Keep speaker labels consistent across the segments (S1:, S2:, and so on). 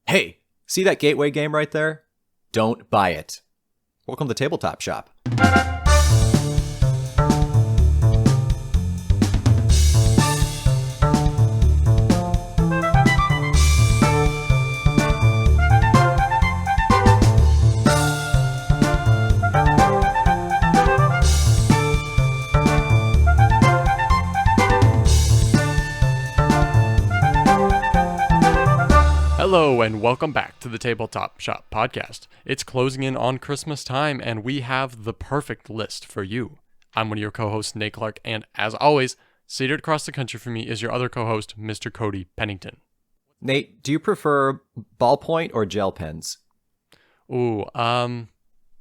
S1: Hey, see that gateway game right there? Don't buy it. Welcome to Tabletop Shop.
S2: Hello and welcome back to the Tabletop Shop podcast. It's closing in on Christmas time and we have the perfect list for you. I'm one of your co-hosts, Nate Clark, and as always, seated across the country from me is your other co-host, Mr. Cody Pennington.
S1: Nate, do you prefer ballpoint or gel pens?
S2: I'm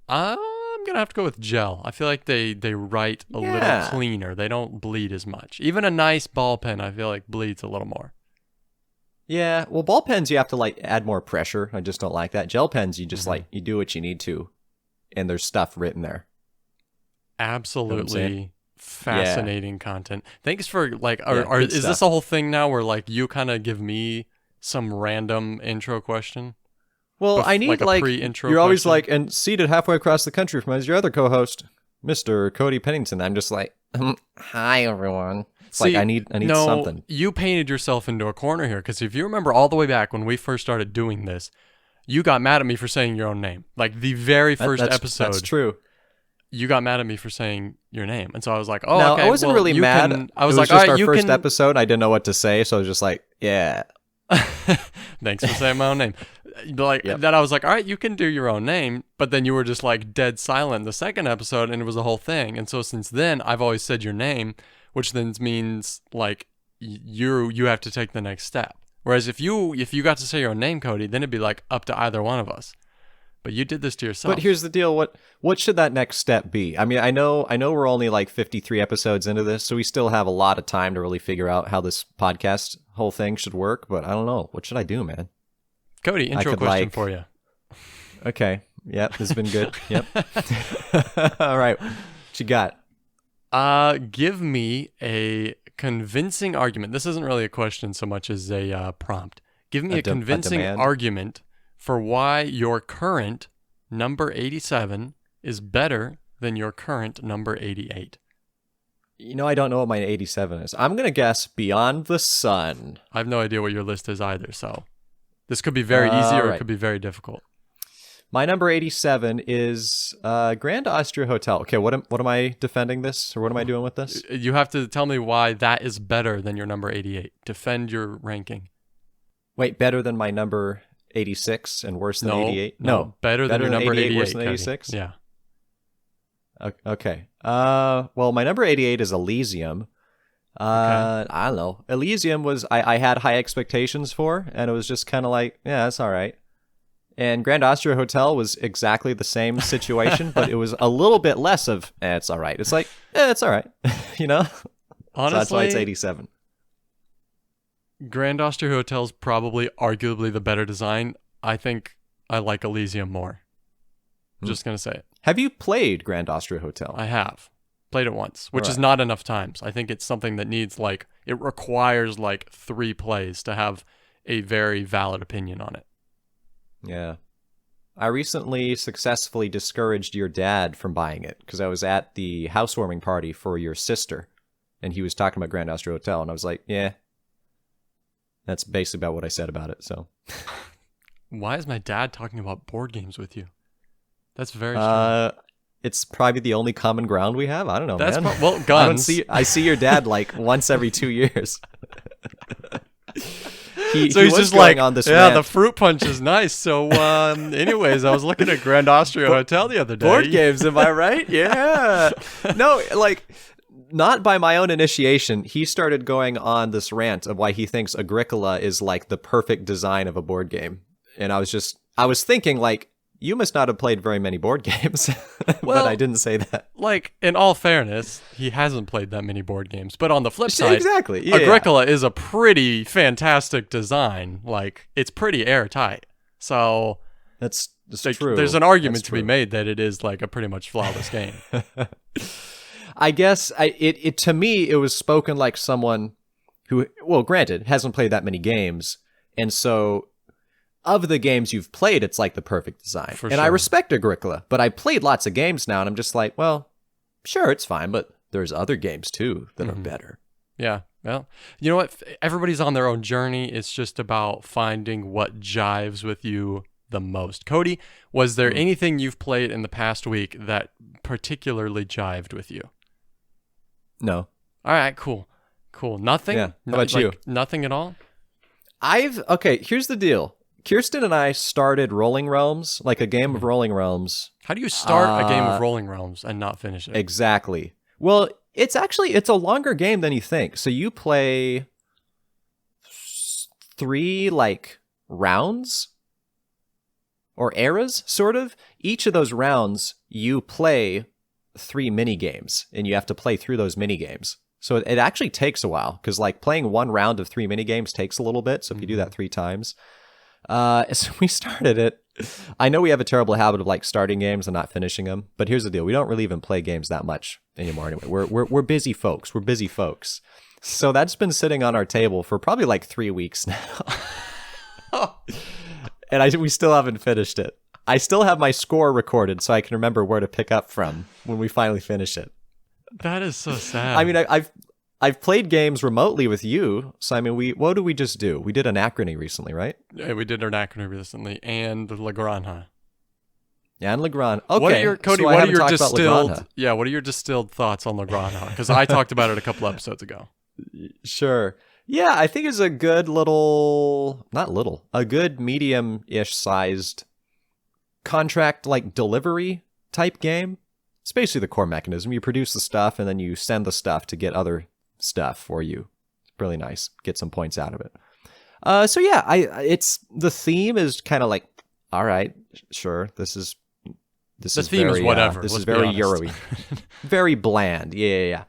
S2: gonna have to go with gel. I feel like they write a little cleaner. They don't bleed as much. Even a nice ball pen, I feel like bleeds a little more.
S1: Yeah, well, ball pens, you have to, add more pressure. I just don't like that. Gel pens, you just, you do what you need to, and there's stuff written there.
S2: Absolutely fascinating content. Thanks for, is this a whole thing now where, you kind of give me some random intro question?
S1: Well, I need,
S2: a pre-intro
S1: you're always
S2: question?
S1: and seated halfway across the country from us, your other co-host, Mr. Cody Pennington. I'm just hi, everyone. I need something.
S2: You painted yourself into a corner here, because if you remember all the way back when we first started doing this, you got mad at me for saying your own name. The very first episode.
S1: That's true.
S2: You got mad at me for saying your name. And so I was like,
S1: no,
S2: okay.
S1: I wasn't really mad.
S2: I was
S1: it was
S2: like,
S1: just
S2: all right,
S1: our
S2: you
S1: first
S2: can...
S1: episode. I didn't know what to say, so I was just yeah.
S2: Thanks for saying my own name. Then I was like, all right, you can do your own name. But then you were just dead silent the second episode, and it was a whole thing. And so since then, I've always said your name, which then means you have to take the next step. Whereas if you got to say your own name, Cody, then it'd be up to either one of us. But you did this to yourself.
S1: But here's the deal: what should that next step be? I mean, I know we're only 53 episodes into this, so we still have a lot of time to really figure out how this podcast whole thing should work. But I don't know. What should I do, man?
S2: Cody, intro question for you.
S1: Okay. Yep, this has been good. Yep. All right. What you got?
S2: Give me a convincing argument. This isn't really a question so much as a prompt. Give me a convincing argument for why your current number 87 is better than your current number 88.
S1: I don't know what my 87 is. I'm going to guess Beyond the Sun.
S2: I have no idea what your list is either, so this could be very easy or it could be very difficult.
S1: My number 87 is Grand Austria Hotel. Okay, what am I defending this, or what am I doing with this?
S2: You have to tell me why that is better than your number 88. Defend your ranking.
S1: Wait, better than my number 86 and worse than 88?
S2: No, better than your number 88,
S1: worse than 86?
S2: Yeah.
S1: Okay. Well, my number 88 is Elysium.
S2: Okay.
S1: I don't know. Elysium was I had high expectations for, and it was just kind of yeah, that's all right. And Grand Austria Hotel was exactly the same situation, but it was a little bit less of, it's all right. It's it's all right.
S2: Honestly,
S1: so that's why it's 87.
S2: Grand Austria Hotel is probably arguably the better design. I think I like Elysium more. Just going to say it.
S1: Have you played Grand Austria Hotel?
S2: I have. Played it once, which is not enough times. I think it's something that needs it requires 3 plays to have a very valid opinion on it.
S1: Yeah. I recently successfully discouraged your dad from buying it because I was at the housewarming party for your sister and he was talking about Grand Austria Hotel and I was like, yeah. That's basically about what I said about it, so.
S2: Why is my dad talking about board games with you? That's very strange.
S1: It's probably the only common ground we have. I don't know, man.
S2: Well, guns.
S1: I see your dad once every 2 years. He
S2: he's
S1: was
S2: just
S1: on this rant.
S2: the fruit punch is nice. So, anyways, I was looking at Grand Austria Hotel the other day.
S1: Board games, am I right? Yeah. No, not by my own initiation. He started going on this rant of why he thinks Agricola is the perfect design of a board game. And I was thinking you must not have played very many board games.
S2: Well,
S1: but I didn't say that.
S2: In all fairness, he hasn't played that many board games. But on the flip side,
S1: exactly. Yeah,
S2: Agricola is a pretty fantastic design. It's pretty airtight. So
S1: that's true.
S2: There's an argument to be made that it is a pretty much flawless game.
S1: I guess it to me, it was spoken like someone who, well, granted, hasn't played that many games. And so of the games you've played, it's like the perfect design.
S2: For
S1: and
S2: sure.
S1: I respect Agricola, but I played lots of games now, and I'm just like, well, sure, it's fine, but there's other games too that are better.
S2: Yeah. Well, you know what? Everybody's on their own journey. It's just about finding what jives with you the most. Cody, was there anything you've played in the past week that particularly jived with you?
S1: No.
S2: All right, cool. Nothing?
S1: Yeah. How about you?
S2: Nothing at all?
S1: Okay, here's the deal. Kirsten and I started Rolling Realms, like a game of Rolling Realms.
S2: How do you start a game of Rolling Realms and not finish it?
S1: Exactly. Well, it's a longer game than you think. So you play 3 like rounds or eras, sort of. Each of those rounds you play 3 mini games, and you have to play through those mini games. So it actually takes a while, because like playing 1 round of 3 mini games takes a little bit. So if you do that 3 times, so we started it. I know we have a terrible habit of like starting games and not finishing them, but here's the deal: we don't really even play games that much anymore. Anyway, we're busy folks. So that's been sitting on our table for probably like 3 weeks now, and we still haven't finished it. I still have my score recorded, so I can remember where to pick up from when we finally finish it.
S2: That is so sad.
S1: I mean, I've played games remotely with you, so I mean, what did we just do? We did Anachrony recently, right?
S2: Yeah, we did Anachrony recently, and La Granja.
S1: Yeah, and La Granja. Okay,
S2: what are your, Cody?
S1: so
S2: what are your
S1: What
S2: are your distilled thoughts on La Granja? Because I talked about it a couple episodes ago.
S1: Sure. Yeah, I think it's a good a good medium-ish sized contract like delivery type game. It's basically the core mechanism. You produce the stuff, and then you send the stuff to get other stuff for you. It's really nice. Get some points out of it. So yeah, it's the theme is kind of like, all right, sure, this is
S2: theme
S1: very,
S2: is whatever.
S1: This
S2: let's
S1: is very
S2: be honest.
S1: Euro-y, very bland. Yeah.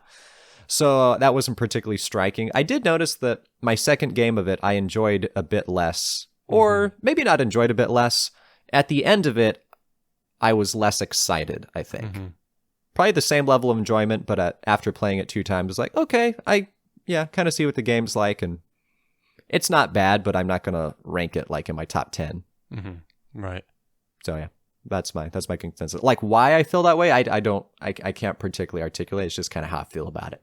S1: So that wasn't particularly striking. I did notice that my second game of it, I enjoyed a bit less, or maybe not enjoyed a bit less. At the end of it, I was less excited, I think.
S2: Mm-hmm.
S1: Probably the same level of enjoyment, but after playing it 2 times, it's like, okay, I kind of see what the game's like, and it's not bad, but I'm not going to rank it like in my top 10.
S2: Mm-hmm. Right.
S1: So yeah, that's my consensus. Like why I feel that way, I can't particularly articulate. It's just kind of how I feel about it.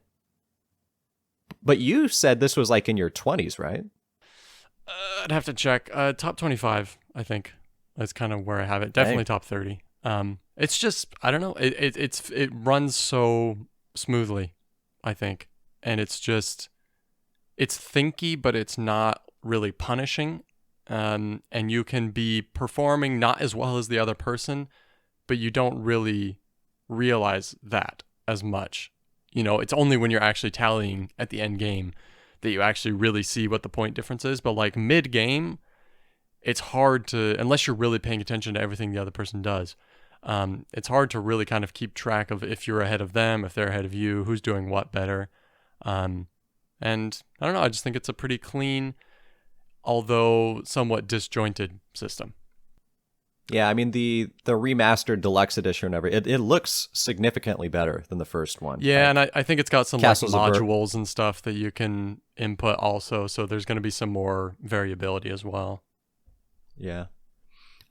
S1: But you said this was like in your 20s, right?
S2: I'd have to check. Top 25, I think. That's kind of where I have it. Definitely top 30. It's just, I don't know. It runs so smoothly, I think. And it's thinky, but it's not really punishing. And you can be performing not as well as the other person, but you don't really realize that as much. You know, it's only when you're actually tallying at the end game that you actually really see what the point difference is. But like mid game, it's hard to, unless you're really paying attention to everything the other person does, it's hard to really kind of keep track of if you're ahead of them, if they're ahead of you, who's doing what better. And I don't know, I just think it's a pretty clean, although somewhat disjointed system.
S1: Yeah, I mean, the remastered deluxe edition or whatever, it looks significantly better than the first one.
S2: Yeah, and I think it's got some like
S1: Castles of
S2: modules and stuff that you can input also, so there's going to be some more variability as well.
S1: Yeah.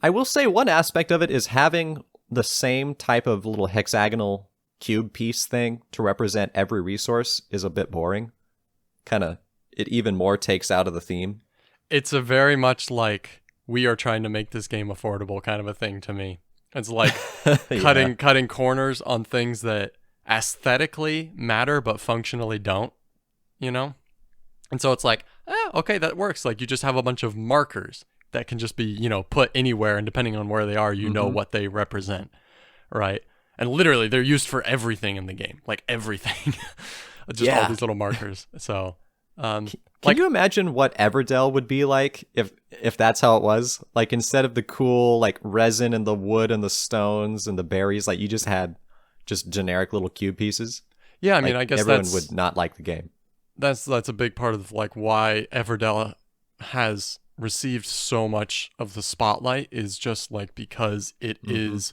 S1: I will say one aspect of it is having the same type of little hexagonal cube piece thing to represent every resource is a bit boring. It even more takes out of the theme.
S2: It's a very much like we are trying to make this game affordable kind of a thing to me. It's like cutting corners on things that aesthetically matter but functionally don't, you know? And so it's like, okay, that works. Like you just have a bunch of markers that can just be, you know, put anywhere, and depending on where they are, you know what they represent, right? And literally, they're used for everything in the game, like everything. Just all these little markers. So,
S1: can you imagine what Everdell would be like if that's how it was? Like instead of the cool like resin and the wood and the stones and the berries, like you just had just generic little cube pieces.
S2: Yeah, I mean, I guess
S1: everyone would not like the game.
S2: That's a big part of like why Everdell has received so much of the spotlight, is just like because it is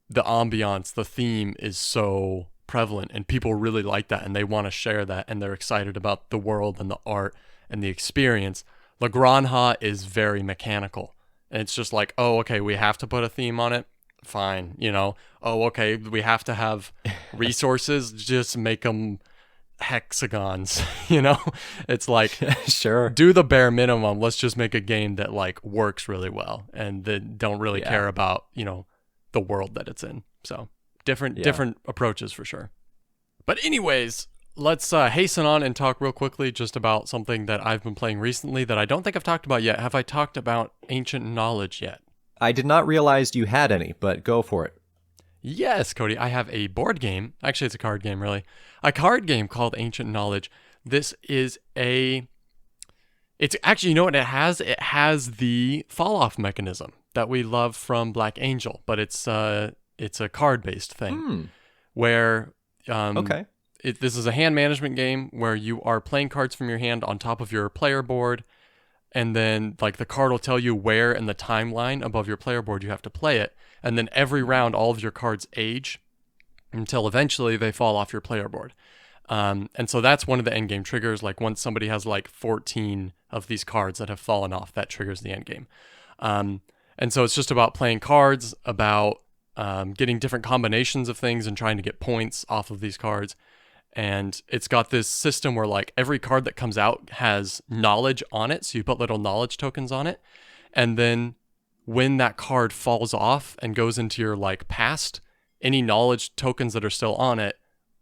S2: the ambiance, the theme is so prevalent, and people really like that, and they want to share that, and they're excited about the world and the art and the experience. La Granja is very mechanical. And it's just like, oh, okay, we have to put a theme on it. Fine, Oh, okay, we have to have resources. Just make them hexagons, It's like,
S1: sure,
S2: do the bare minimum. Let's just make a game that like works really well and then don't really care about, the world that it's in. So different approaches for sure. But anyways, let's hasten on and talk real quickly just about something that I've been playing recently that I don't think I've talked about yet. Have I talked about Ancient Knowledge yet?
S1: I did not realize you had any, but go for it.
S2: Yes, Cody, I have a board game. Actually, it's a card game, really. A card game called Ancient Knowledge. This is it's actually, you know what it has? It has the fall-off mechanism that we love from Black Angel, but it's a card-based thing where
S1: okay.
S2: This is a hand management game where you are playing cards from your hand on top of your player board, and then like the card will tell you where in the timeline above your player board you have to play it, and then every round all of your cards age until eventually they fall off your player board. And so that's one of the end game triggers. Like once somebody has like 14 of these cards that have fallen off, that triggers the end game. And so it's just about playing cards, about getting different combinations of things and trying to get points off of these cards. And it's got this system where like every card that comes out has knowledge on it. So you put little knowledge tokens on it. And then when that card falls off and goes into your like past, any knowledge tokens that are still on it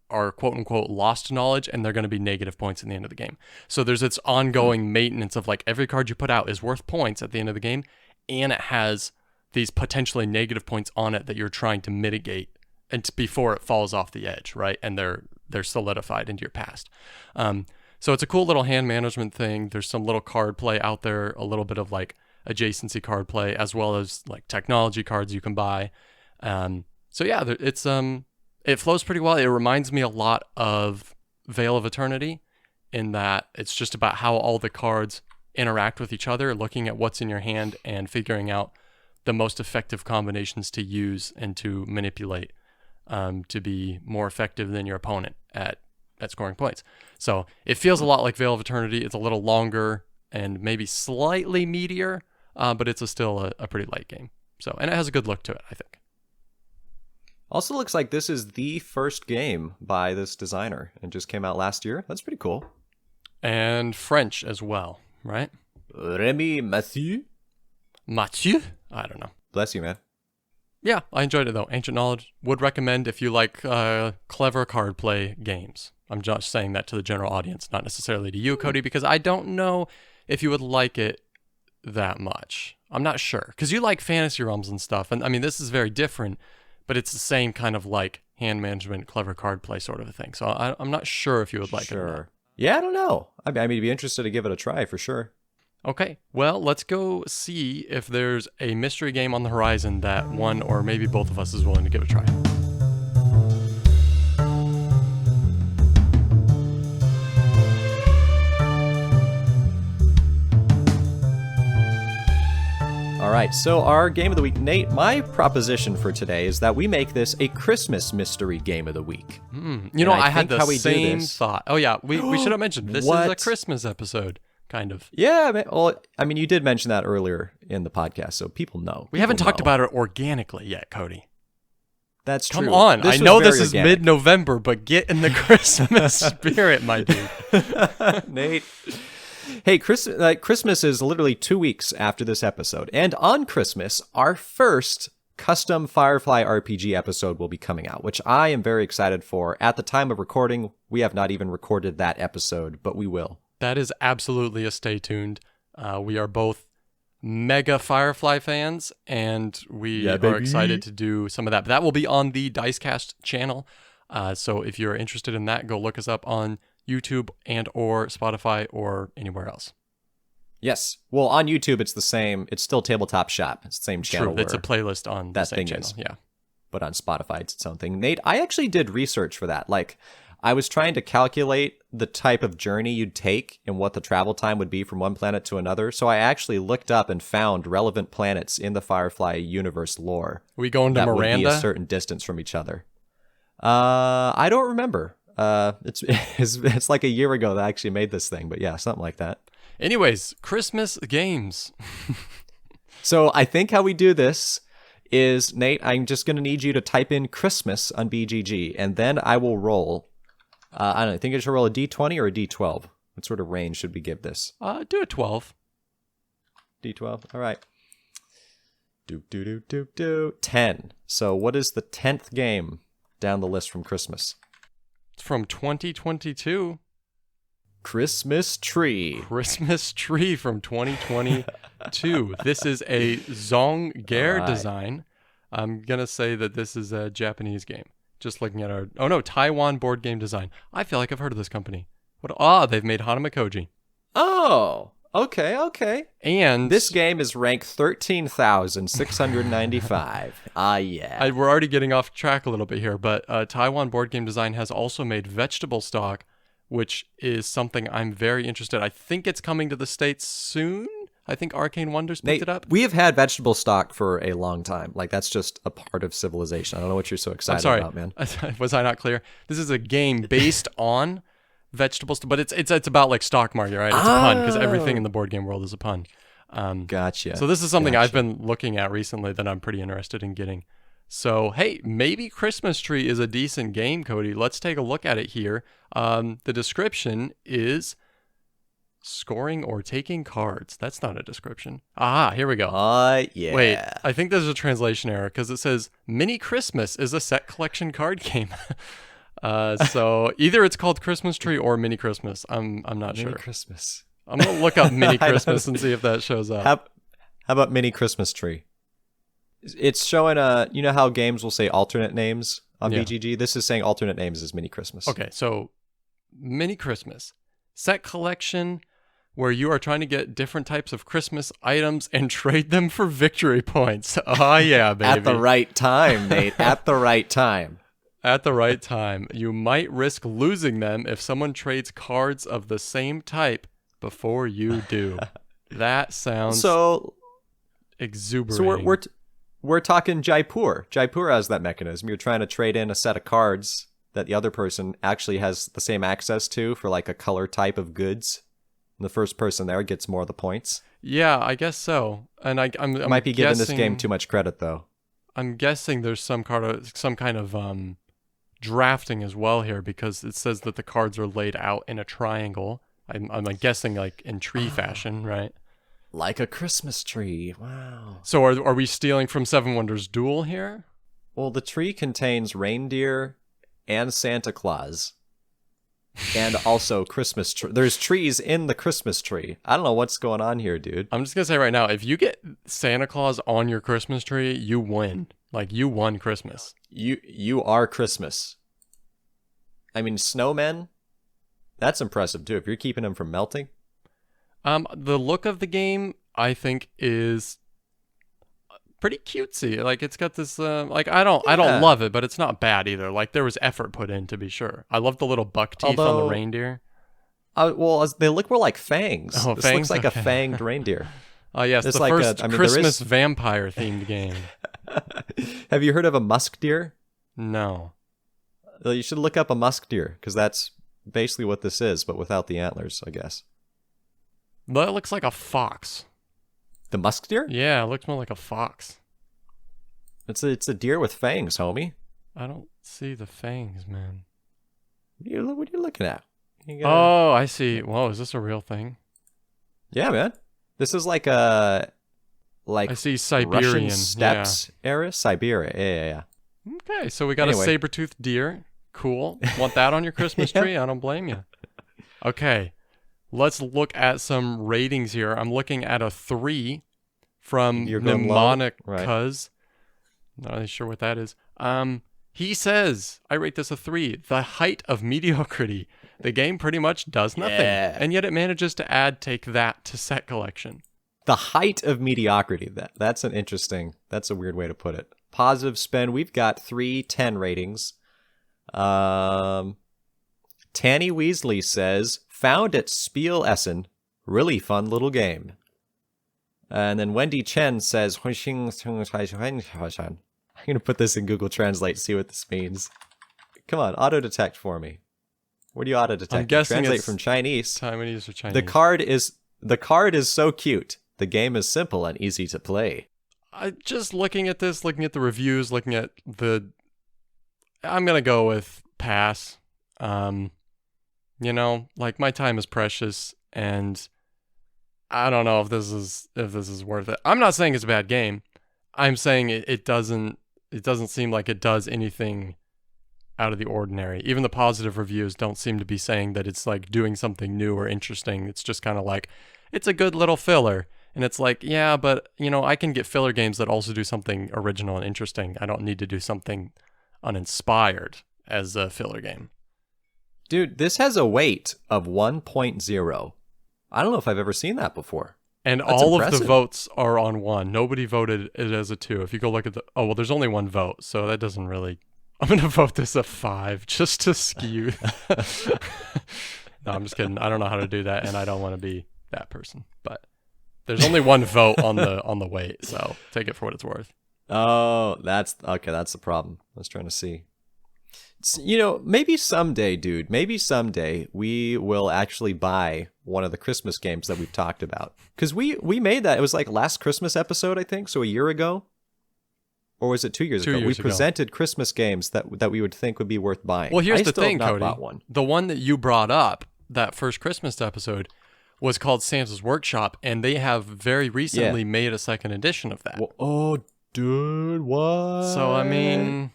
S2: are quote unquote lost knowledge, and they're going to be negative points in the end of the game. So there's its ongoing maintenance of like every card you put out is worth points at the end of the game. And it has these potentially negative points on it that you're trying to mitigate and before it falls off the edge, right? And they're solidified into your past. So it's a cool little hand management thing. There's some little card play out there, a little bit of like adjacency card play, as well as like technology cards you can buy. So yeah, it flows pretty well. It reminds me a lot of Veil of Eternity in that it's just about how all the cards interact with each other, looking at what's in your hand and figuring out the most effective combinations to use and to manipulate to be more effective than your opponent at scoring points. So it feels a lot like Veil of Eternity. It's a little longer and maybe slightly meatier, but it's still a pretty light game. So, and it has a good look to it, I think.
S1: Also looks like this is the first game by this designer and just came out last year. That's pretty cool.
S2: And French as well, right?
S1: Remy Mathieu?
S2: Mathieu? I don't know.
S1: Bless you, man.
S2: Yeah, I enjoyed it though. Ancient Knowledge. Would recommend if you like clever card play games. I'm just saying that to the general audience, not necessarily to you, Cody, because I don't know if you would like it that much. I'm not sure. Because you like Fantasy Realms and stuff. And I mean, this is very different, but it's the same kind of like hand management, clever card play sort of a thing. So I'm not sure if you would like it. Sure.
S1: Yeah, I don't know. I mean, I'd be interested to give it a try for sure.
S2: Okay, well, let's go see if there's a mystery game on the horizon that one or maybe both of us is willing to give a try.
S1: All right, so our game of the week. Nate, my proposition for today is that we make this a Christmas mystery game of the week.
S2: You know, I had the same thought. Oh yeah, we should have mentioned this is a Christmas episode. Kind of.
S1: Yeah, well, I mean, you did mention that earlier in the podcast, so people know.
S2: We haven't talked about it organically yet, Cody.
S1: That's true.
S2: Come on. I know this is mid-November, but get in the Christmas spirit, my dude.
S1: Nate. Hey, Christmas is literally 2 weeks after this episode. And on Christmas, our first custom Firefly RPG episode will be coming out, which I am very excited for. At the time of recording, we have not even recorded that episode, but we will.
S2: That is absolutely a stay tuned. We are both mega Firefly fans, and we are excited to do some of that. But that will be on the Dicecast channel. So if you're interested in that, go look us up on YouTube and or Spotify or anywhere else.
S1: Yes. Well, on YouTube, it's the same. It's still Tabletop Shop. It's the same channel.
S2: True. It's a playlist on
S1: that
S2: the same
S1: thing
S2: channel. Yeah.
S1: But on Spotify, it's its own thing. Nate, I actually did research for that. Like, I was trying to calculate the type of journey you'd take and what the travel time would be from one planet to another. So I actually looked up and found relevant planets in the Firefly universe lore.
S2: We going to Miranda?
S1: That would be a certain distance from each other. I don't remember. It's like a year ago that I actually made this thing, but yeah, something like that.
S2: Anyways, Christmas games.
S1: So I think how we do this is, Nate, I'm just going to need you to type in Christmas on BGG, and then I will roll. I don't know, I think I should roll a D20 or a D12. What sort of range should we give this?
S2: Do a 12.
S1: D12, all right. 10. So what is the 10th game down the list from Christmas?
S2: It's from 2022.
S1: Christmas Tree.
S2: Christmas Tree from 2022. This is a Zongger design. I'm going to say that this is a Japanese game. Just looking at our... Oh, no, Taiwan board game design. I feel like I've heard of this company. They've made Hanama Koji.
S1: Oh, okay.
S2: And...
S1: this game is ranked 13,695. Yeah.
S2: We're already getting off track a little bit here, but Taiwan board game design has also made Vegetable Stock, which is something I'm very interested in. I think it's coming to the States soon. I think Arcane Wonders picked it up.
S1: We have had Vegetable Stock for a long time. Like, that's just a part of civilization. I don't know what you're so excited about, man.
S2: Was I not clear? This is a game based on vegetables, but it's about like stock market, right? It's a pun, because everything in the board game world is a pun.
S1: Gotcha.
S2: So this is something I've been looking at recently that I'm pretty interested in getting. So, hey, maybe Christmas Tree is a decent game, Cody. Let's take a look at it here. The description is scoring or taking cards. That's not a description. Here we go.
S1: Yeah.
S2: Wait, I think there's a translation error because it says Mini Christmas is a set collection card game. So either it's called Christmas Tree or Mini Christmas. I'm not sure.
S1: Mini Christmas.
S2: I'm going to look up Mini Christmas and see if that shows up.
S1: How about Mini Christmas Tree? It's showing you know how games will say alternate names on BGG? This is saying alternate names is Mini Christmas.
S2: Okay, so Mini Christmas. Set collection where you are trying to get different types of Christmas items and trade them for victory points. Oh, yeah, baby.
S1: At the right time, Nate. At the right time.
S2: At the right time. You might risk losing them if someone trades cards of the same type before you do. That sounds
S1: so
S2: exuberating.
S1: So we're talking Jaipur. Jaipur has that mechanism. You're trying to trade in a set of cards that the other person actually has the same access to for like a color type of goods. And the first person there gets more of the points.
S2: Yeah, I guess so. And I
S1: might be giving this game too much credit, though. I'm
S2: guessing there's some kind of drafting as well here, because it says that the cards are laid out in a triangle. I'm guessing like in tree fashion, right?
S1: Like a Christmas tree. Wow.
S2: So are we stealing from Seven Wonders Duel here?
S1: Well, the tree contains reindeer and Santa Claus. And also Christmas tree. There's trees in the Christmas tree. I don't know what's going on here, dude.
S2: I'm just going to say right now, if you get Santa Claus on your Christmas tree, you win. Like, you won Christmas.
S1: You are Christmas. I mean, snowmen, that's impressive, too, if you're keeping them from melting.
S2: The look of the game, I think, is pretty cutesy. Like, it's got this, I don't love it, but it's not bad either. Like, there was effort put in, to be sure. I love the little buck teeth on the reindeer.
S1: Well, they look more like fangs.
S2: Oh,
S1: this
S2: fangs?
S1: looks like a fanged reindeer.
S2: Oh, yes,
S1: it's
S2: the
S1: like
S2: first Christmas vampire-themed game.
S1: Have you heard of a musk deer?
S2: No.
S1: Well, you should look up a musk deer, because that's basically what this is, but without the antlers, I guess.
S2: That looks like a fox.
S1: The musk deer?
S2: Yeah, it looks more like a fox.
S1: It's a deer with fangs, homie.
S2: I don't see the fangs, man.
S1: What are you looking at?
S2: Oh, I see. Whoa, is this a real thing?
S1: Yeah, man. This is like a
S2: I see Siberian
S1: Russian steppes era. Siberia. Yeah.
S2: Okay, so we got a saber-toothed deer. Cool. Want that on your Christmas tree? I don't blame you. Okay. Let's look at some ratings here. I'm looking at a 3 from Mnemonic Cuz. Not really sure what that is. He says, I rate this a 3. The height of mediocrity. The game pretty much does nothing.
S1: Yeah.
S2: And yet it manages to take that to set collection.
S1: The height of mediocrity. That's a weird way to put it. Positive spin. We've got 3 10 ratings. Tanny Weasley says, found at Spiel Essen. Really fun little game. And then Wendy Chen says, I'm going to put this in Google Translate to see what this means. Come on, auto-detect for me. What do you auto-detect?
S2: I'm guessing
S1: Translate
S2: it's
S1: from Chinese.
S2: Taiwanese or Chinese.
S1: The card is The card is so cute. The game is simple and easy to play.
S2: I just looking at this, looking at the reviews, looking at I'm going to go with pass. Like my time is precious and I don't know if this is worth it. I'm not saying it's a bad game. I'm saying it doesn't seem like it does anything out of the ordinary. Even the positive reviews don't seem to be saying that it's like doing something new or interesting. It's just kind of like, it's a good little filler. And it's like, yeah, but I can get filler games that also do something original and interesting. I don't need to do something uninspired as a filler game.
S1: Dude, this has a weight of 1.0. I don't know if I've ever seen that before.
S2: And
S1: That's
S2: all
S1: impressive.
S2: of the votes are on 1. Nobody voted it as a 2. If you go look at there's only 1 vote, so that doesn't really... I'm going to vote this a 5 just to skew. No, I'm just kidding. I don't know how to do that, and I don't want to be that person. But there's only 1 vote on the weight, so take it for what it's worth.
S1: Oh, that's the problem. I was trying to see. Maybe someday, dude, we will actually buy one of the Christmas games that we've talked about. Because we made that. It was like last Christmas episode, I think. So a year ago. Or was it 2 years ago? We presented Christmas games that we would think would be worth buying.
S2: Well, here's the thing,
S1: Cody.
S2: Bought one. The one that you brought up, that first Christmas episode, was called Santa's Workshop. And they have very recently made a second edition of that.
S1: Well, oh, dude, what?
S2: So, I mean...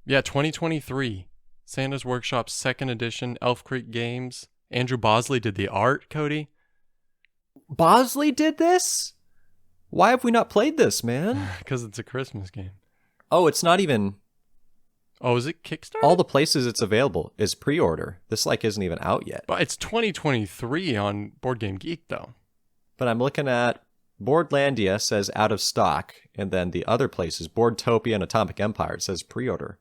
S2: Yeah, 2023. Santa's Workshop, second edition, Elf Creek Games. Andrew Bosley did the art, Cody.
S1: Bosley did this? Why have we not played this, man?
S2: Because it's a Christmas game.
S1: Oh, it's not even...
S2: Oh, is it Kickstarter?
S1: All the places it's available is pre-order. This, isn't even out yet.
S2: But it's 2023 on Board Game Geek, though.
S1: But I'm looking at... Boardlandia says out of stock, and then the other places, Boardtopia and Atomic Empire, it says pre-order.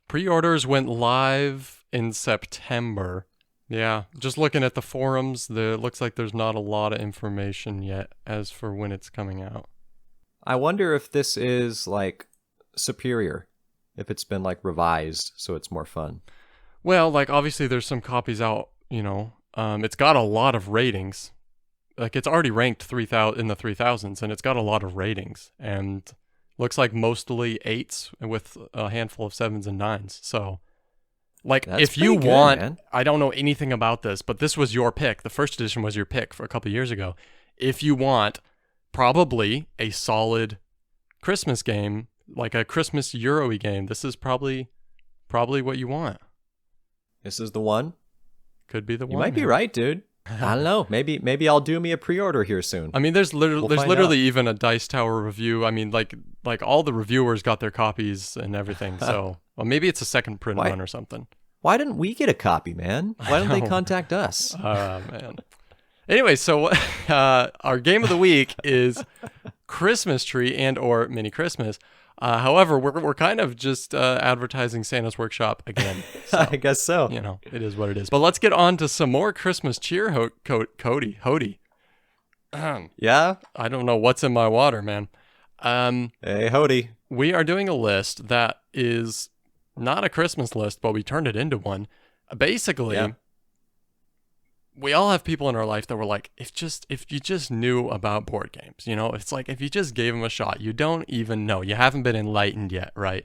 S2: Pre-orders went live in September. Yeah, just looking at the forums, it looks like there's not a lot of information yet as for when it's coming out.
S1: I wonder if this is, superior. If it's been, revised so it's more fun.
S2: Well, obviously there's some copies out, it's got a lot of ratings. It's already ranked 3,000 in the 3,000s, and it's got a lot of ratings. And looks like mostly 8s with a handful of 7s and 9s. So,
S1: That's
S2: if you
S1: good,
S2: want,
S1: man.
S2: I don't know anything about this, but this was your pick. The first edition was your pick for a couple years ago. If you want probably a solid Christmas game, like a Christmas Euro-y game, this is probably what you want.
S1: This is the one?
S2: Could be the one.
S1: You might be right, dude. I don't know. Maybe I'll do me a pre-order here soon.
S2: I mean, there's literally even a Dice Tower review. I mean, like all the reviewers got their copies and everything. So, well, maybe it's a second print run or something.
S1: Why didn't we get a copy, man? Why didn't they contact us?
S2: Man. Anyway, so our game of the week is Christmas Tree and or Mini Christmas. However, we're kind of just advertising Santa's Workshop again. So,
S1: I guess so.
S2: It is what it is. But let's get on to some more Christmas cheer, Cody.
S1: Yeah?
S2: I don't know what's in my water, man.
S1: Hey, Hody.
S2: We are doing a list that is not a Christmas list, but we turned it into one. Basically, we all have people in our life that were like, if you just knew about board games, it's like if you just gave them a shot, you don't even know. You haven't been enlightened yet, right?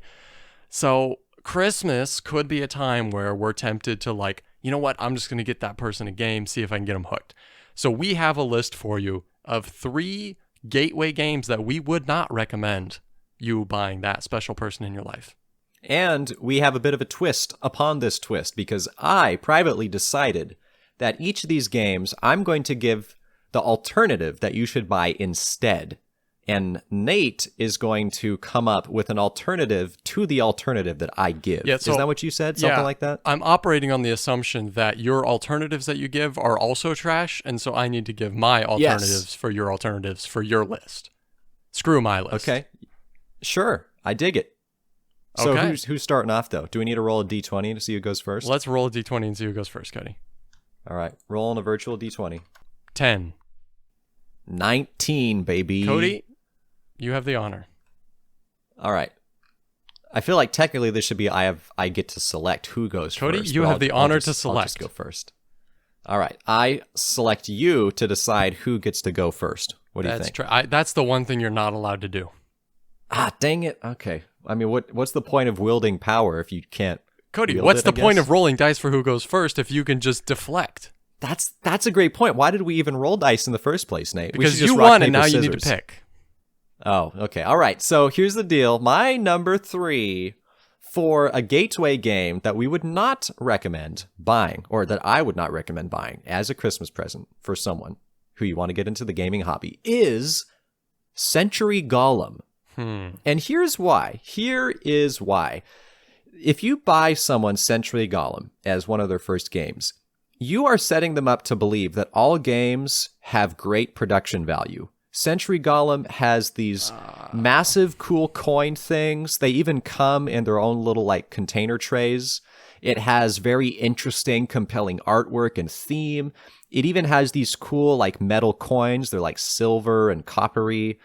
S2: So Christmas could be a time where we're tempted to you know what? I'm just going to get that person a game, see if I can get them hooked. So we have a list for you of 3 gateway games that we would not recommend you buying that special person in your life.
S1: And we have a bit of a twist upon this twist because I privately decided that each of these games, I'm going to give the alternative that you should buy instead. And Nate is going to come up with an alternative to the alternative that I give.
S2: Yeah,
S1: is that what you said? Something like that?
S2: I'm operating on the assumption that your alternatives that you give are also trash, and so I need to give my alternatives for your alternatives for your list. Screw my list.
S1: Okay. Sure. I dig it. So who's starting off, though? Do we need to roll a D20 to see who goes first?
S2: Let's roll a D20 and see who goes first, Cody.
S1: All right. Roll on a virtual D20.
S2: 10.
S1: 19, baby.
S2: Cody, you have the honor.
S1: All right. I feel like technically this should be I get to select who goes
S2: Cody,
S1: first.
S2: you have the honor to select.
S1: I'll just go first. All right. I select you to decide who gets to go first. What do you think?
S2: That's the one thing you're not allowed to do.
S1: Ah, dang it. Okay. I mean, what's the point of wielding power if you can't?
S2: Cody, what's the point of rolling dice for who goes first if you can just deflect?
S1: That's a great point. Why did we even roll dice in the first place, Nate?
S2: Because you won and now you need to pick.
S1: Oh, okay. All right. So here's the deal. My number 3 for a gateway game that we would not recommend buying, or that I would not recommend buying as a Christmas present for someone who you want to get into the gaming hobby, is Century Golem. And here's why. Here is why. If you buy someone Century Golem as one of their first games, you are setting them up to believe that all games have great production value. Century Golem has these massive cool coin things. They even come in their own little like container trays. It has very interesting, compelling artwork and theme. It even has these cool like metal coins. They're like silver and coppery.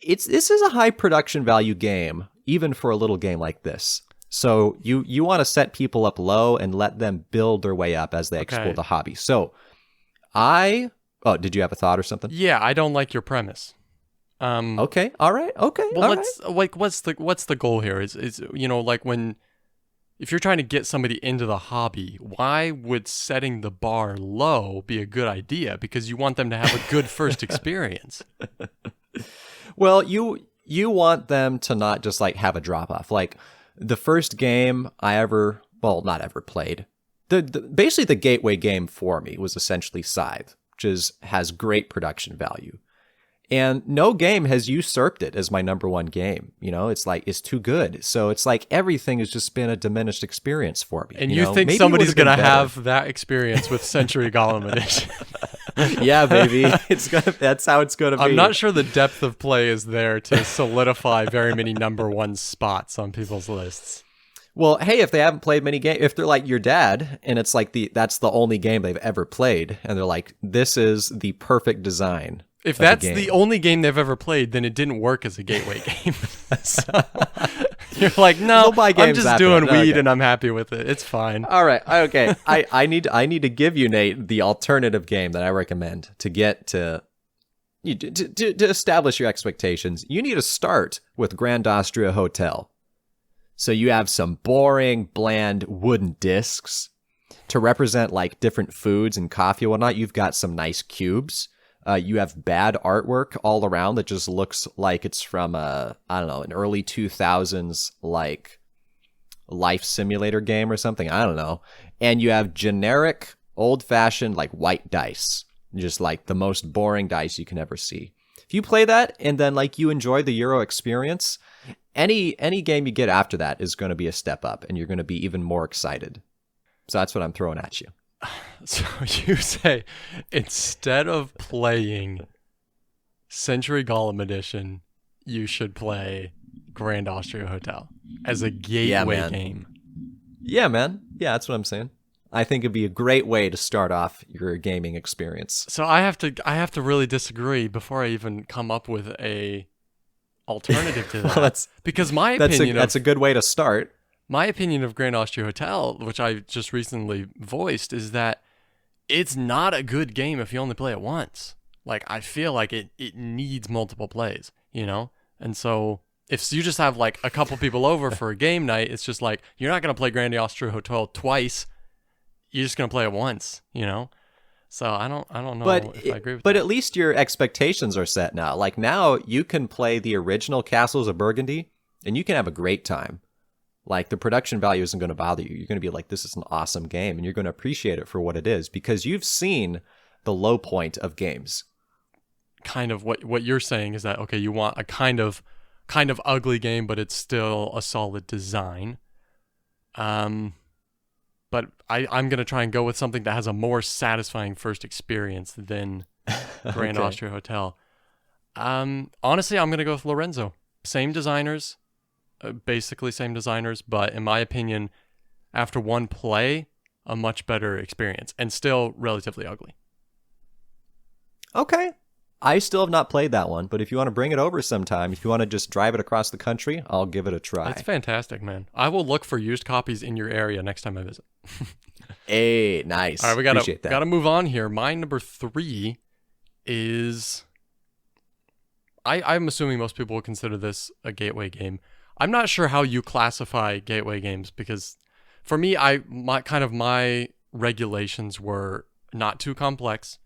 S1: This is a high production value game, even for a little game like this. So you want to set people up low and let them build their way up as they explore the hobby. So did you have a thought or something?
S2: Yeah, I don't like your premise.
S1: Okay, all right, okay.
S2: Well, what's the goal here? Is like if you're trying to get somebody into the hobby, why would setting the bar low be a good idea? Because you want them to have a good first experience.
S1: Well, you want them to not just like have a drop off. Like the first game not ever played. Basically the gateway game for me was essentially Scythe, which has great production value. And no game has usurped it as my number 1 game. It's too good. So it's like everything has just been a diminished experience for me.
S2: And you think maybe somebody's going to have that experience with Century Golem Edition?
S1: Yeah, baby. That's how it's going to be.
S2: I'm not sure the depth of play is there to solidify very many number 1 spots on people's lists.
S1: Well, hey, if they haven't played many games, if they're like your dad, and it's like that's the only game they've ever played, and they're like, this is the perfect design.
S2: If that's the only game they've ever played, then it didn't work as a gateway game. So, you're like, no, I'm just doing weed and I'm happy with it. It's fine.
S1: All right, okay. I need to give you, Nate, the alternative game that I recommend to get to establish your expectations. You need to start with Grand Austria Hotel. So you have some boring, bland wooden discs to represent like different foods and coffee and whatnot. You've got some nice cubes. You have bad artwork all around that just looks like it's from an early 2000s like life simulator game or something. I don't know. And you have generic, old-fashioned like white dice, just like the most boring dice you can ever see. If you play that and then like you enjoy the Euro experience, any game you get after that is going to be a step up, and you're going to be even more excited. So that's what I'm throwing at you.
S2: So you say instead of playing Century Golem Edition, you should play Grand Austria Hotel as a gateway game.
S1: Yeah, man. Yeah, that's what I'm saying. I think it'd be a great way to start off your gaming experience.
S2: So I have to really disagree before I even come up with a alternative to that.
S1: Well,
S2: because my opinion
S1: that's a good way to start.
S2: My opinion of Grand Austria Hotel, which I just recently voiced, is that it's not a good game if you only play it once. Like, I feel like it needs multiple plays, And so if you just have like a couple people over for a game night, it's just like, you're not going to play Grand Austria Hotel twice. You're just going to play it once, So I don't know if I agree with that.
S1: But at least your expectations are set now. Like now you can play the original Castles of Burgundy and you can have a great time. Like the production value isn't going to bother you. You're going to be like, this is an awesome game, and you're going to appreciate it for what it is because you've seen the low point of games.
S2: Kind of what you're saying is that, okay, you want a kind of ugly game, but it's still a solid design. But I'm going to try and go with something that has a more satisfying first experience than Grand Austria Hotel. Honestly, I'm going to go with Lorenzo. Same designers. Basically same designers, but in my opinion, after one play, a much better experience and still relatively ugly.
S1: Okay. I still have not played that one, but if you want to bring it over sometime, if you want to just drive it across the country, I'll give it a try.
S2: It's fantastic, man. I will look for used copies in your area next time I visit.
S1: Hey, nice.
S2: All right, we
S1: Appreciate that.
S2: gotta move on here. My number 3 is I'm assuming most people would consider this a gateway game. I'm not sure how you classify gateway games because for me, my regulations were not too complex.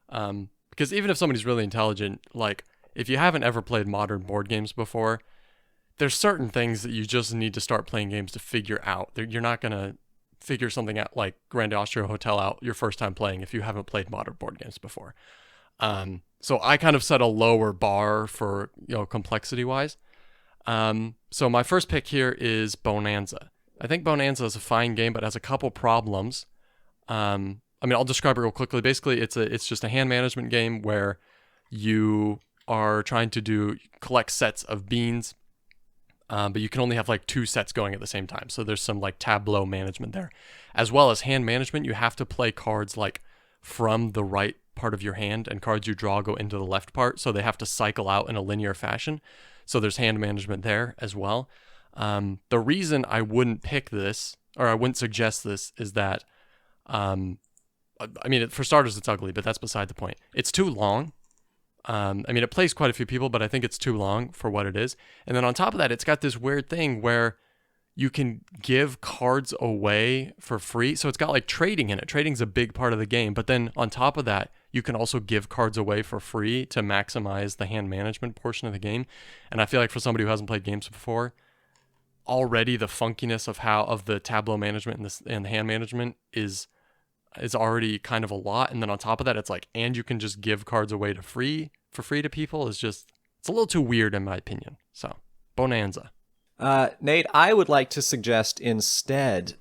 S2: Because even if somebody's really intelligent, like if you haven't ever played modern board games before, there's certain things that you just need to start playing games to figure out. You're not gonna figure something out like Grand Austria Hotel out your first time playing if you haven't played modern board games before. So I kind of set a lower bar for, complexity wise. So my first pick here is Bonanza. I think Bonanza is a fine game, but has a couple problems. I'll describe it real quickly. Basically, it's just a hand management game where you are trying to collect sets of beans, but you can only have like 2 sets going at the same time. So there's some like tableau management there. As well as hand management, you have to play cards like from the right part of your hand, and cards you draw go into the left part, so they have to cycle out in a linear fashion. So there's hand management there as well. The reason I wouldn't pick this, or I wouldn't suggest this, is that, for starters, it's ugly, but that's beside the point. It's too long. It plays quite a few people, but I think it's too long for what it is. And then on top of that, it's got this weird thing where you can give cards away for free. So it's got like trading in it. Trading's a big part of the game. But then on top of that, you can also give cards away for free to maximize the hand management portion of the game. And I feel like for somebody who hasn't played games before, already the funkiness of the tableau management and the hand management is already kind of a lot. And then on top of that, it's like, and you can just give cards away for free to people. It's a little too weird in my opinion. So Bonanza.
S1: Nate, I would like to suggest instead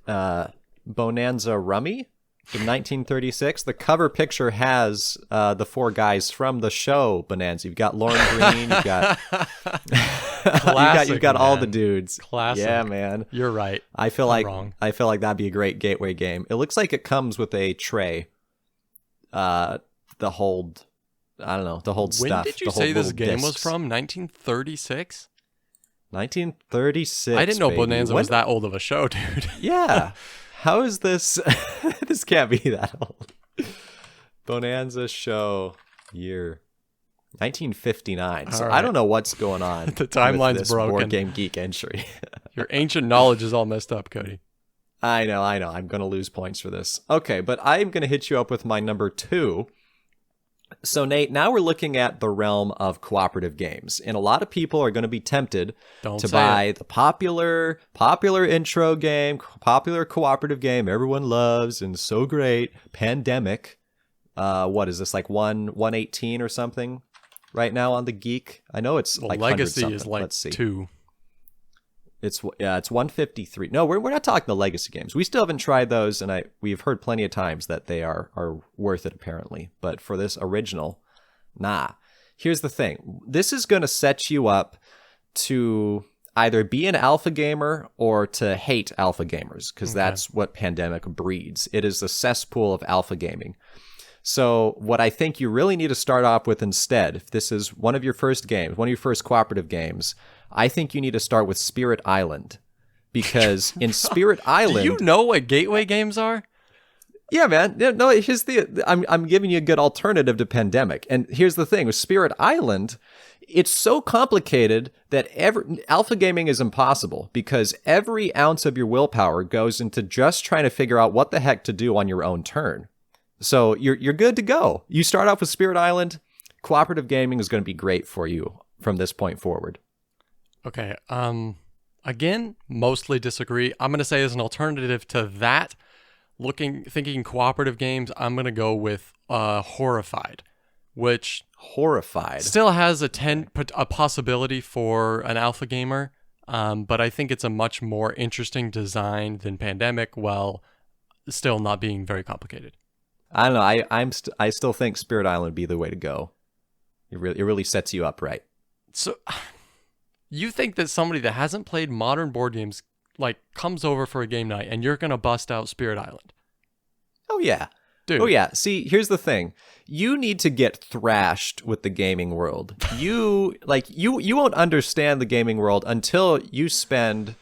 S1: Bonanza Rummy from 1936. The cover picture has the 4 guys from the show Bonanza. You've got Lauren Green, you've got
S2: Classic,
S1: you've got all the dudes.
S2: Classic.
S1: Yeah, man.
S2: You're right.
S1: I feel like that'd be a great gateway game. It looks like it comes with a tray. The hold stuff.
S2: When did you say this game was from? 1936?
S1: 1936.
S2: I didn't know
S1: baby.
S2: Bonanza was that old of a show, dude.
S1: Yeah. How is this? This can't be that old. Bonanza show year 1959. So I don't know what's going on.
S2: The timeline's
S1: with this
S2: broken.
S1: Board Game Geek entry.
S2: Your ancient knowledge is all messed up, Cody.
S1: I know. I'm going to lose points for this. Okay, but I'm going to hit you up with my number 2. So, Nate, now we're looking at the realm of cooperative games, and a lot of people are going to be tempted to buy the popular intro game, popular cooperative game everyone loves and so great, Pandemic. What is this, like 118 or something right now on the Geek? I know it's like
S2: Legacy is
S1: something.
S2: like
S1: Let's see.
S2: 2.
S1: It's 153. No, we're not talking the legacy games. We still haven't tried those, and we've heard plenty of times that they are worth it apparently. But for this original, nah. Here's the thing. This is going to set you up to either be an alpha gamer or to hate alpha gamers, because that's what Pandemic breeds. It is a cesspool of alpha gaming. So what I think you really need to start off with instead, if this is one of your first games, one of your first cooperative games, I think you need to start with Spirit Island, because in Spirit Island,
S2: do you know what gateway games are?
S1: Yeah, man. No, here's I'm giving you a good alternative to Pandemic, and here's the thing with Spirit Island, it's so complicated that alpha gaming is impossible, because every ounce of your willpower goes into just trying to figure out what the heck to do on your own turn. So you're good to go. You start off with Spirit Island. Cooperative gaming is going to be great for you from this point forward.
S2: Okay. Again, mostly disagree. I'm going to say as an alternative to that, thinking cooperative games, I'm going to go with Horrified, which still has a possibility for an alpha gamer, but I think it's a much more interesting design than Pandemic, while still not being very complicated.
S1: I don't know. I still think Spirit Island would be the way to go. It really sets you up right.
S2: So, you think that somebody that hasn't played modern board games like comes over for a game night and you're gonna bust out Spirit Island?
S1: Oh yeah,
S2: dude.
S1: Oh yeah. See, here's the thing. You need to get thrashed with the gaming world. You won't understand the gaming world until you spend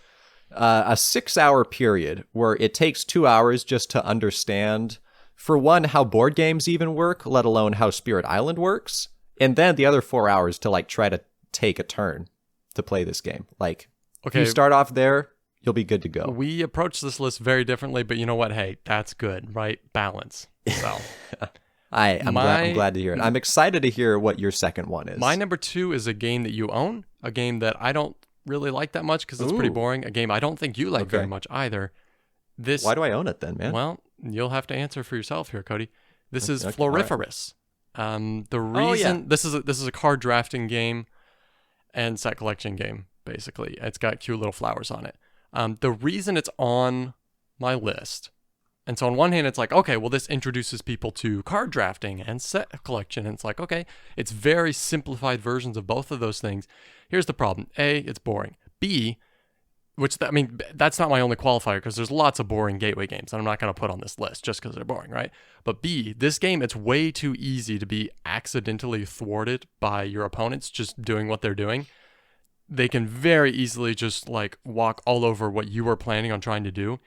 S1: a 6-hour period where it takes 2 hours just to understand, for one, how board games even work, let alone how Spirit Island works, and then the other 4 hours to like try to take a turn to play this game. Like, if you start off there, you'll be good to go.
S2: We approach this list very differently, but you know what? Hey, that's good, right? Balance. So,
S1: I'm glad to hear it. I'm excited to hear what your second one is.
S2: My number 2 is a game that you own, a game that I don't really like that much because it's pretty boring, a game I don't think you like very much either.
S1: Why do I own it then, man?
S2: Well, you'll have to answer for yourself here, Cody. This is Floriferous. The reason this is a card drafting game and set collection game, basically. It's got cute little flowers on it. The reason it's on my list, and so on one hand, it's like, okay, well, this introduces people to card drafting and set collection. And it's like, okay, it's very simplified versions of both of those things. Here's the problem. A, it's boring. B, that's not my only qualifier because there's lots of boring gateway games that I'm not going to put on this list just because they're boring, right? But B, this game, it's way too easy to be accidentally thwarted by your opponents just doing what they're doing. They can very easily just like walk all over what you were planning on trying to do.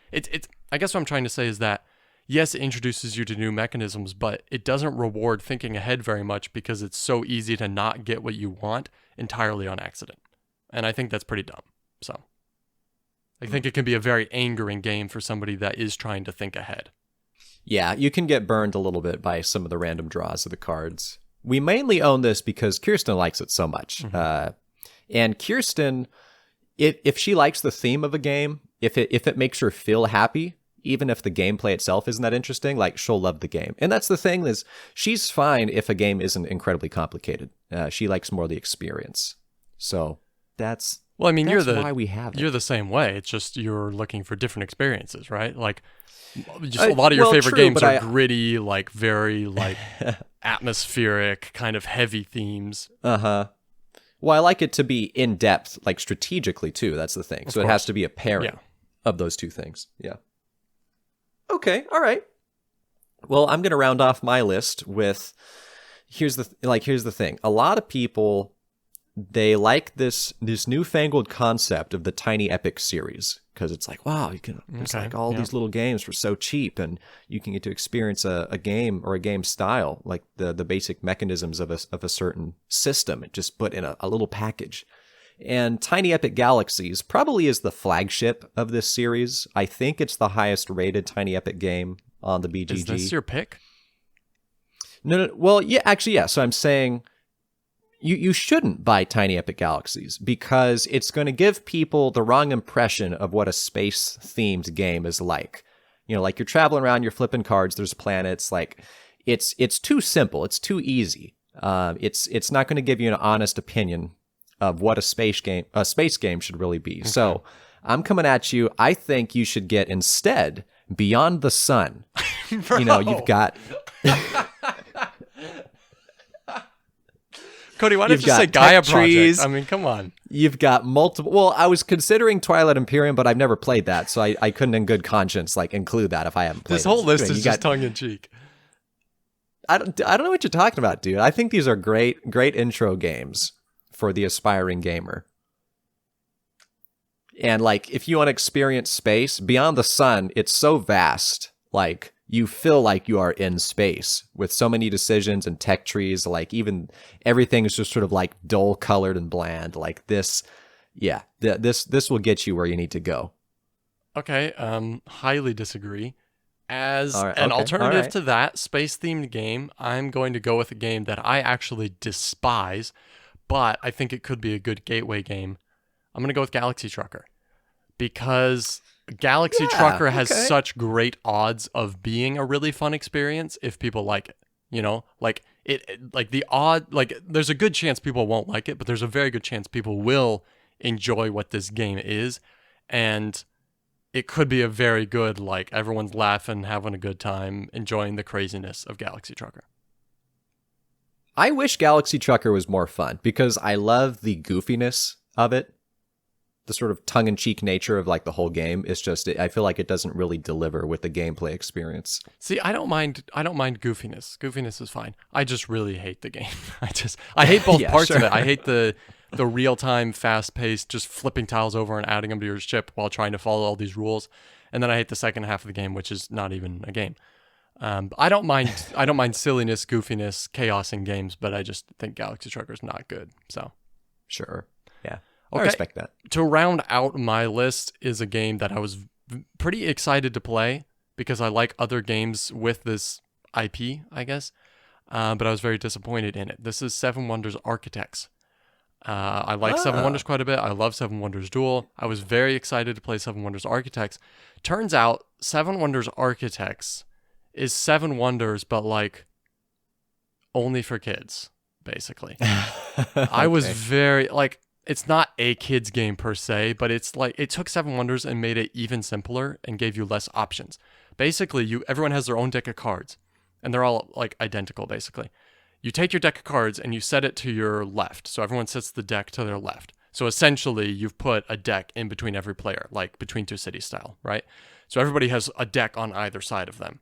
S2: I guess what I'm trying to say is that, yes, it introduces you to new mechanisms, but it doesn't reward thinking ahead very much because it's so easy to not get what you want entirely on accident. And I think that's pretty dumb. So I think it can be a very angering game for somebody that is trying to think ahead.
S1: Yeah, you can get burned a little bit by some of the random draws of the cards. We mainly own this because Kirsten likes it so much. Mm-hmm. And Kirsten, if she likes the theme of a game, if it makes her feel happy, even if the gameplay itself isn't that interesting, like, she'll love the game. And that's the thing, is she's fine if a game isn't incredibly complicated. She likes more the experience. So that's why we have it.
S2: You're the same way. It's just you're looking for different experiences, right? Like, just a lot of your favorite games are gritty, like very like atmospheric, kind of heavy themes.
S1: Well, I like it to be in depth, like strategically too. That's the thing. So it has to be a pairing of those two things. Yeah. Okay. All right. Well, I'm going to round off my list with here's the thing. A lot of people, they like this newfangled concept of the Tiny Epic series because it's like, wow, it's like all these little games for so cheap, and you can get to experience a game or a game style, like the basic mechanisms of a certain system, just put in a little package. And Tiny Epic Galaxies probably is the flagship of this series. I think it's the highest rated Tiny Epic game on the BGG.
S2: Is this your pick?
S1: No. Well, yeah, actually, yeah. So I'm saying you shouldn't buy Tiny Epic Galaxies because it's going to give people the wrong impression of what a space-themed game is like. You know, like you're traveling around, you're flipping cards, there's planets. Like, it's too simple. It's too easy. It's not going to give you an honest opinion of what a space game should really be. Okay. So I'm coming at you. I think you should get instead Beyond the Sun. You know, you've got...
S2: Cody, why didn't you say Gaia Project? I mean, come on.
S1: You've got multiple... Well, I was considering Twilight Imperium, but I've never played that, so I couldn't in good conscience like include that if I haven't played it.
S2: This whole list is just tongue-in-cheek.
S1: I don't know what you're talking about, dude. I think these are great intro games for the aspiring gamer. And like, if you want to experience space, Beyond the Sun, it's so vast, like... You feel like you are in space with so many decisions and tech trees. Like, even everything is just sort of like dull colored and bland. Like this, yeah, this will get you where you need to go.
S2: Okay, highly disagree. As an alternative to that space-themed game, I'm going to go with a game that I actually despise, but I think it could be a good gateway game. I'm going to go with Galaxy Trucker because Galaxy Trucker has such great odds of being a really fun experience if people like it. You know, like there's a good chance people won't like it, but there's a very good chance people will enjoy what this game is, and it could be a very good, like, everyone's laughing, having a good time, enjoying the craziness of Galaxy Trucker.
S1: I wish Galaxy Trucker was more fun because I love the goofiness of it. The sort of tongue-in-cheek nature of like the whole game. It's just, I feel like it doesn't really deliver with the gameplay experience.
S2: See, I don't mind goofiness. Goofiness is fine. I just really hate the game. I hate both parts of it. I hate the the real-time, fast-paced, just flipping tiles over and adding them to your ship while trying to follow all these rules. And then I hate the second half of the game, which is not even a game. I don't mind silliness, goofiness, chaos in games, but I just think Galaxy Trucker is not good. So,
S1: sure, yeah,
S2: okay.
S1: I respect that.
S2: To round out my list is a game that I was pretty excited to play because I like other games with this IP, I guess. But I was very disappointed in it. This is Seven Wonders Architects. I like Seven Wonders quite a bit. I love Seven Wonders Duel. I was very excited to play Seven Wonders Architects. Turns out Seven Wonders Architects is Seven Wonders, but like only for kids, basically. Okay. I was very like, it's not a kid's game per se, but it's like it took Seven Wonders and made it even simpler and gave you less options. Basically, everyone has their own deck of cards, and they're all like identical, basically. You take your deck of cards and you set it to your left. So everyone sets the deck to their left. So essentially, you've put a deck in between every player, like between two cities style, right? So everybody has a deck on either side of them.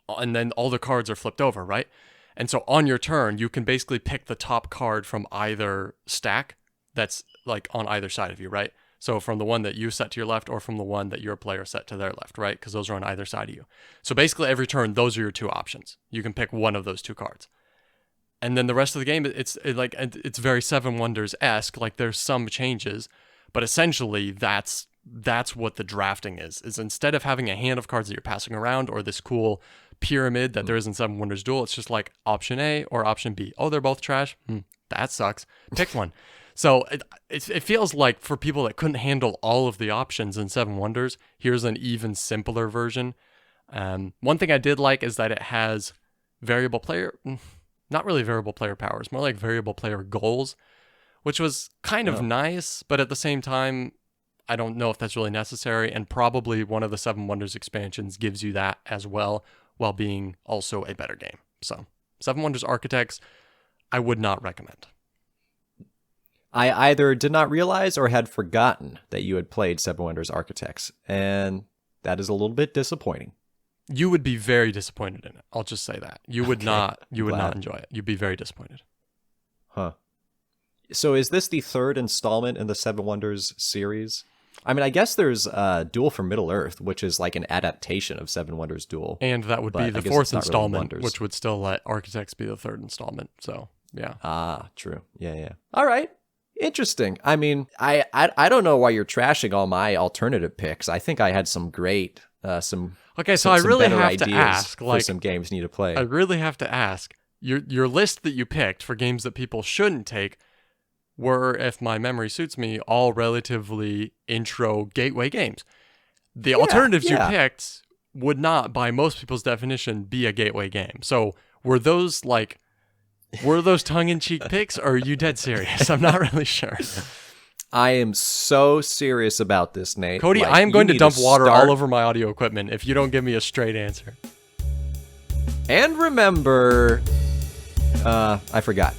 S2: And then all the cards are flipped over, right? And so on your turn, you can basically pick the top card from either stack that's like on either side of you, right? So from the one that you set to your left or from the one that your player set to their left, right? Because those are on either side of you. So basically every turn, those are your two options. You can pick one of those two cards. And then the rest of the game, it's very Seven Wonders-esque. Like there's some changes, but essentially that's what the drafting is instead of having a hand of cards that you're passing around or this cool pyramid that there is in Seven Wonders Duel, it's just like option A or option B. Oh, they're both trash? That sucks. Pick one. So it feels like for people that couldn't handle all of the options in Seven Wonders, here's an even simpler version. One thing I did like is that it has not really variable player powers, more like variable player goals, which was kind of nice, but at the same time, I don't know if that's really necessary, and probably one of the Seven Wonders expansions gives you that as well, while being also a better game. So, Seven Wonders Architects, I would not recommend.
S1: I either did not realize or had forgotten that you had played Seven Wonders Architects, and that is a little bit disappointing.
S2: You would be very disappointed in it. I'll just say that. You would not enjoy it. You'd be very disappointed.
S1: Huh. So is this the third installment in the Seven Wonders series? I mean, I guess there's Duel for Middle-earth, which is like an adaptation of Seven Wonders Duel.
S2: And that would be the fourth installment, really, which would still let Architects be the third installment. So, yeah. Ah,
S1: true. Yeah. All right. Interesting. I mean, I don't know why you're trashing all my alternative picks. I think I had some great,
S2: Okay, so I really have to ask,
S1: like, for some games you need to play.
S2: I really have to ask, your list that you picked for games that people shouldn't take were, if my memory suits me, all relatively intro gateway games. The alternatives you picked would not, by most people's definition, be a gateway game. So were those tongue-in-cheek picks, or are you dead serious? I'm not really sure.
S1: I am so serious about this, Nate.
S2: Cody, I am going to dump water all over my audio equipment if you don't give me a straight answer.
S1: And remember, I forgot.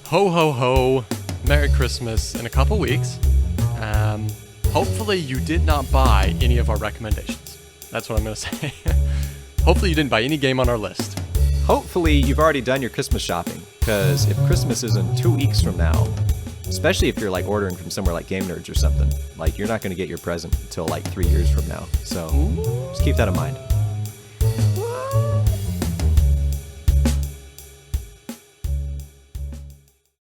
S2: Ho, ho, ho. Merry Christmas in a couple weeks. Hopefully you did not buy any of our recommendations. That's what I'm going to say. Hopefully you didn't buy any game on our list.
S1: Hopefully you've already done your Christmas shopping, because if Christmas is in 2 weeks from now, especially if you're like ordering from somewhere like GameNerdz or something, like you're not going to get your present until like 3 years from now. So just keep that in mind.